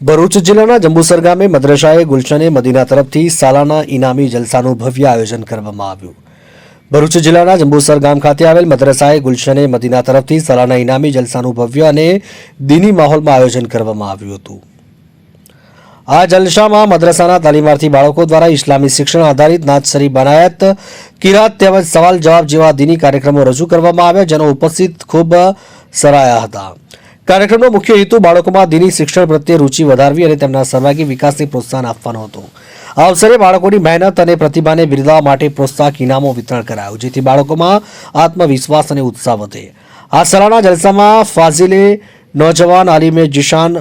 ભરૂચ જિલ્લાના જંબુસર ગામે મદ્રસાએ ગુલશને મદીના તરફથી સાલાના ઇનામી જલસાનું ભવ્ય આયોજન કરવામાં આવ્યું। ભરૂચ જિલ્લાના જંબુસર ગામ ખાતે આવેલ મદ્રસાએ ગુલશને મદીના તરફથી સાલાના ઇનામી જલસાનું ભવ્ય અને દીની માહોલમાં આયોજન કરવામાં આવ્યું હતું। આ જલસામાં મદ્રસાના તાલીમાર્થી બાળકો દ્વારા ઇસ્લામી શિક્ષણ આધારિત નાચસરી બનાયત, કિરાત તેમજ સવાલ જવાબ જેવા દીની કાર્યક્રમો રજૂ કરવામાં આવ્યા, જેનો ઉપસ્થિત ખૂબ સરાહ્યા હતા। કાર્યક્રમનો મુખ્ય હેતુ બાળકોમાં દીની શિક્ષણ પ્રત્યે રુચિ વધારવી અને તેમના સર્વાંગી વિકાસને પ્રોત્સાહન આપવાનો હતો। આ અવસરે બાળકોની મહેનત અને પ્રતિભાને બિરદાવવા માટે પ્રોત્સાહક ઇનામો વિતરણ કરાયું, જેથી બાળકોમાં આત્મવિશ્વાસ અને ઉત્સાહ વધે। આ સાલાના જલસામાં ફાઝિલે નौजवान આલિમે જીશાન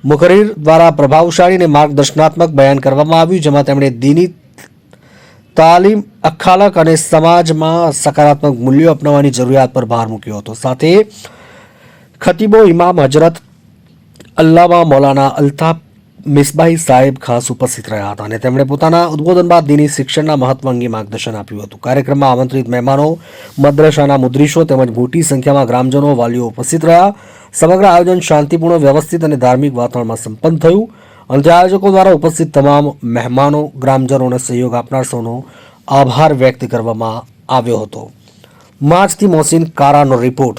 મુકરીર દ્વારા પ્રભાવશાળી અને માર્ગદર્શનાત્મક બયાન કરવામાં આવ્યું, જેમાં તેમણે દીની તાલીમ, અખાલક અને સમાજમાં સકારાત્મક મૂલ્યો અપનાવવાની જરૂરિયાત પર ભાર મૂક્યો હતો। સાથે ખતીબો ઇમામ હજરત અલ્લામા મૌલાના અલ્તાફ મિસબાહી સાહેબ ખાસ ઉપસ્થિત રહ્યા હતા અને તેમણે પોતાના ઉદ્બોધન બાદ દીની શિક્ષણના મહત્વ અંગે માર્ગદર્શન આપ્યું હતું। કાર્યક્રમમાં આમંત્રિત મહેમાનો, મદ્રસાના મુદ્રીશો તેમજ મોટી સંખ્યામાં ગ્રામજનો, વાલીઓ ઉપસ્થિત રહ્યા। સમગ્ર આયોજન શાંતિપૂર્ણ, વ્યવસ્થિત અને ધાર્મિક વાતાવરણમાં સંપન્ન થયું અને આયોજકો દ્વારા ઉપસ્થિત તમામ મહેમાનો, ગ્રામજનોને સહયોગ આપનાર સૌનો આભાર વ્યક્ત કરવામાં આવ્યો હતો। માર્ચથી મોહસિન કારાનો રિપોર્ટ।